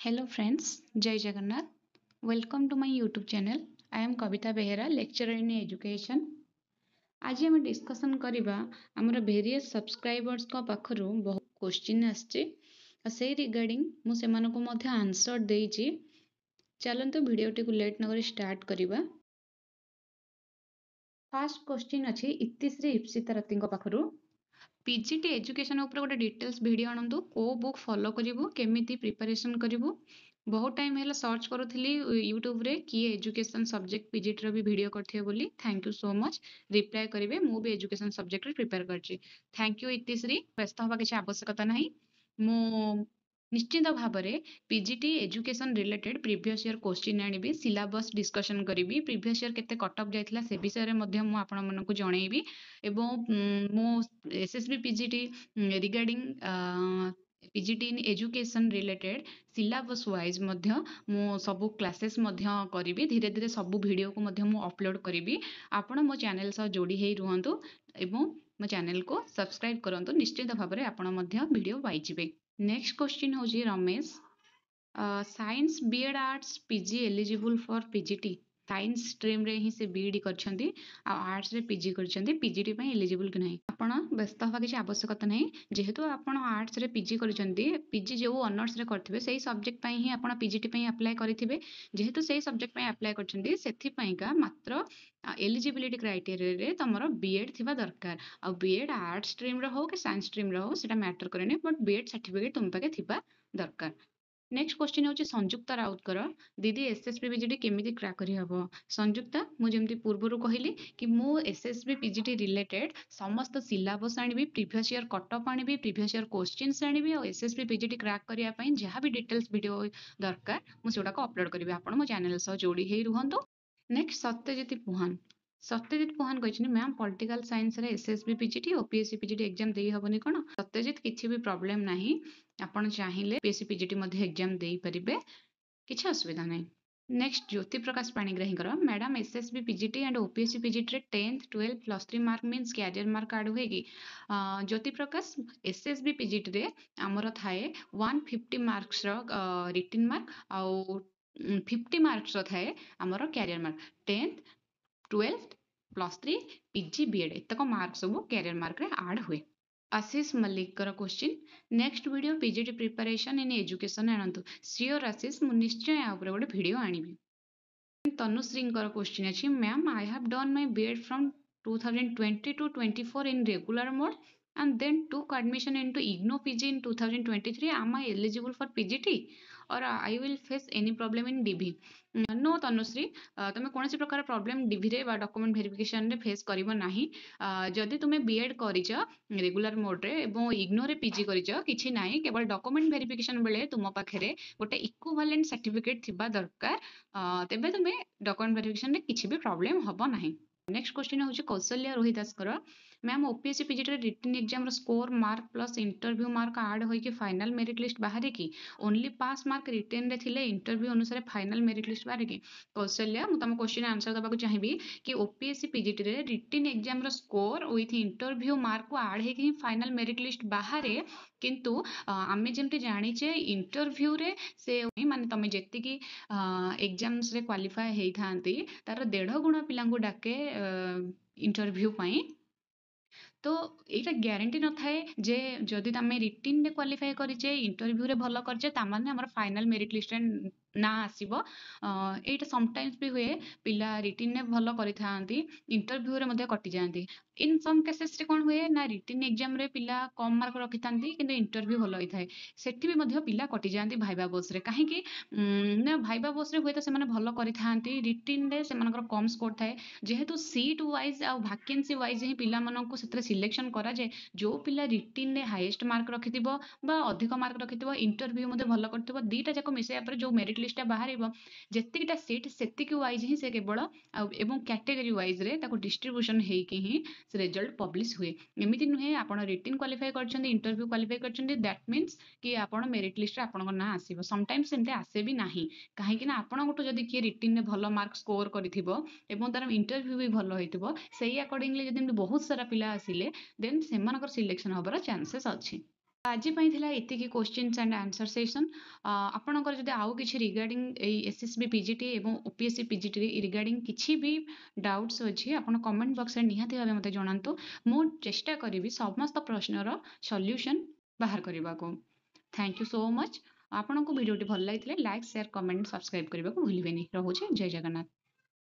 Hello friends, Jai Jagannath. Welcome to my YouTube channel. I am Kavita Behera, lecturer in education. आज हम discussion करबा हमर various subscribers को पाखरु बहुत question आछे आ से रिगार्डिंग मु से मानको मध्ये आंसर देइछि. चलंतु वीडियो टी को लेट नगर स्टार्ट करबा. फर्स्ट क्वेश्चन अछि इत्तिश्री इप्सिता रति को पाखरु पीजीटी एजुकेशन ऊपर गोटे डिटेल्स वीडियो आनंदु को बुक फॉलो करिवो केमिति प्रिपरेशन करिवो. बहुत टाइम है सर्च करूली यूट्यूब रे किए एजुकेशन सब्जेक्ट पीजीटी रो भी वीडियो करथिए बोली. Thank you so much. Reply करिवे मु भी एजुकेशन सब्जेक्ट रे प्रिपेयर करछि. थैंक यू इत्तिश्री. व्यस्त हवा किछि आवश्यकता नाही. मु निश्चित भाव में PGT education related previous year question आनिबी सिलेबस डिस्कशन करिवि. प्रीवियस ईयर केते कट ऑफ जाइथिला से विषय रे मध्य मु आपण मनकु जणैबी एवं मो SSB PGT regarding PGT in education related syllabus wise मध्य मु सब क्लासेस मध्य करिवि. धीरे धीरे सब वीडियो को मध्य मु अपलोड करिवि. आपण मो चैनल सह जोड़ी हेई रुहंतु एवं मो चैनल को सब्सक्राइब करंतु. निश्चित भाव में आपण मध्य वीडियो पाई जिवे. नेक्स्ट क्वेश्चन होजी Ramesh. Science BEd arts PG eligible for PGT. Science stream रे ही से बीएड करछंती आ आर्ट्स रे पीजी करछंती. पीजीटी पई एलिजिबल कि नाही आपण व्यस्त हवा किछि आवश्यकता नाही. जेहेतु आपण आर्ट्स रे पीजी करछंती पीजी जो ऑनर्स रे करथिबे सेही सब्जेक्ट पई ही आपण पीजीटी पई अप्लाई करिथिबे. जेहेतु सेही सब्जेक्ट पई अप्लाई करछंती सेथि पई का मात्र एलिजिबिलिटी क्राइटेरिया रे तमरो बीएड थिबा दरकार. आ बीएड आर्ट्स स्ट्रीम रे हो कि साइंस स्ट्रीम रे हो सेटा मैटर करेनी बट बीएड सर्टिफिकेट तुम पाके थिबा दरकार. नेक्स्ट क्वेश्चन होची संयुक्ता राउत कर. दीदी एसएसबी पीजीटी केमिति क्रैक करि हबो. संयुक्ता मु जेमति पूर्वरु कहिली कि मु एसएसबी पीजीटी रिलेटेड समस्त सिलेबस आनिबी, प्रीवियस ईयर कट ऑफ आनिबी, प्रीवियस ईयर क्वेश्चंस आनिबी और एसएसबी पीजीटी क्रैक करिया पई जहां भी डिटेल्स वीडियो दरकार मु सेटा को अपलोड करबी. आपण मो चैनल सह जोड़ी हेई रुहंतु. नेक्स्ट सत्यजित पुहान. सत्यजित पुहान कहछिन मैम पॉलिटिकल साइंस रे SSB PGT OPSC PGT exam देई हबनी कोन. सत्यजित किछि भी प्रॉब्लम नाही. आपण चाहिले ओपीएससी पीजीटी मध्ये एग्जाम देई परिबे. किछि असुविधा नाही. नेक्स्ट ज्योति प्रकाश पाणीग्राही कर. Madam SSB PGT and OPSC PGT रे 10th 12th plus 3 mark means career mark add होए कि. ज्योति प्रकाश एसएसबी पीजीटी रे हमर थाए 150 मार्क्स रो रिटन मार्क आ 50 मार्क्स रो थाए हमर career mark. 10th 12th plus 3 PG BEd एतक मार्क सब कैरियर मार्क रे ऐड हुए. आशीष मल्लिक कर question. Next video PGT preparation in education आनंतु. श्योर आशीष मु निश्चय या ऊपर गोटे वीडियो आनिबी. तनुश्री कर क्वेश्चन अछि ma'am I have done my BEd from 2020 to 24 in regular mode and then took admission into IGNOU PG in 2023. Am I eligible for PGT or I will face any problem in DV? No Tanushree तुम कौन प्रकार problem DV रे document verification रे face करिवो नाही. जदि तुम BEd करिच regular mode रे एवं इग्नो रे पीजी करिच किछि नाही. केवल डॉक्यूमेंट वेरिफिकेशन बेले तुम पाखरे गोटे इक्विवेलेंट सर्टिफिकेट थिबा दरकार. तेबे तुम डॉक्यूमेंट वेरिफिकेशन रे किछि भी प्रॉब्लम हबो नाही. नेक्स्ट क्वेश्चन होची कौशल्या रोहिदास कर. Ma'am OPSC PGT written exam रो score mark plus interview mark add होई कि फाइनल मेरिट लिस्ट बाहर की. ओनली पास मार्क रिटन रे थिले इंटरव्यू अनुसार फाइनल मेरिट लिस्ट बाहर की. कौशल्या मु तम क्वेश्चन आंसर दबाक चाहिबी कि ओपीएससी पीजीटी रे रिटन एग्जाम रो स्कोर विथ इंटरव्यू मार्क को ऐड हे कि फाइनल मेरिट लिस्ट बाहर. किंतु आमे जेमति जानिचे इंटरव्यू रे से माने तमे जेति की एग्जाम्स रे क्वालिफाई हेई थांती तार 1.5 गुण पिलांगु डाके इंटरव्यू पई. तो एटा ग्यारंटी न थाए जे जदि तमे रिटन रे क्वालिफाई करिचे इंटरव्यू रे भलो करचे ता माने हमर फाइनल मेरिट लिस्ट रे ना आसीबो. एटा समटाइम्स भी हुए पिला रिटन रे भलो करि थांती इंटरव्यू रे मध्ये कटि जांती. इन सम केसेस रे कोन हुए ना रिटन एग्जाम रे पिला कम मार्क रखि थांती किंतु इंटरव्यू भलो होई थाए. सेठी भी मध्ये पिला कटि जांती भाइबा बॉस रे. काहे कि ना भाइबा बॉस रे हुए तो से माने भलो करि थांती रिटन रे से मानकर कम स्कोर थाए. जेहेतु सीट वाइज आ वैकेंसी वाइज ही पिला मानन को सेतरे सिलेक्शन करा जाय. जो पिला रिटन रे हाईएस्ट मार्क रखिथिबो बा अधिक मार्क रखिथिबो इंटरव्यू मध्ये भलो करथिबो दीटा जाको मिसे पर जो मेरिट लिस्ट बाहरिबो जेतिकिटा सीट सेतिकी वाइज ही से केवल एवं कैटेगरी वाइज रे ताको डिस्ट्रीब्यूशन हेई कि ही से रिजल्ट पब्लिश हुए. एमिति नुहे आपण रिटन क्वालिफाई करछन्ती इंटरव्यू क्वालिफाई करछन्ती दैट मींस कि आपण मेरिट लिस्ट रे आपण ना आसीबो. समटाइम्स सेमते आसे भी नाही. काहे कि ना आपण गोटो जदि कि रिटन रे भलो मार्क स्कोर करिथिबो एवं तार इंटरव्यू भी भलो होइथिबो सेही अकॉर्डिंगली जदि बहुत सारा पिला आसिले देन सेमानकर सिलेक्शन होबार चांसेस अछि. ଆଜି ପାଇଁ ଥିଲା ଏତିକି କ୍ୱେଶ୍ଚିନ୍ସ ଆଣ୍ଡ ଆନ୍ସର ସେସନ୍। ଆପଣଙ୍କର ଯଦି ଆଉ କିଛି ରିଗାର୍ଡିଂ ଏଇ ଏସ୍ଏସ୍ବି ପିଜିଟି ଏବଂ ଓପିଏସ୍ସି ପିଜିଟି ରିଗାର୍ଡିଂ କିଛି ବି ଡାଉଟ୍ସ ଅଛି ଆପଣ କମେଣ୍ଟ ବକ୍ସରେ ନିହାତି ଭାବେ ମୋତେ ଜଣାନ୍ତୁ। ମୁଁ ଚେଷ୍ଟା କରିବି ସମସ୍ତ ପ୍ରଶ୍ନର ସଲ୍ୟୁସନ୍ ବାହାର କରିବାକୁ। Thank you so much. ଆପଣଙ୍କୁ ଭିଡ଼ିଓଟି ଭଲ ଲାଗିଥିଲେ ଲାଇକ୍ ସେୟାର କମେଣ୍ଟ ସବସ୍କ୍ରାଇବ କରିବାକୁ ଭୁଲିବେନି। ରହୁଛି, ଜୟ ଜଗନ୍ନାଥ।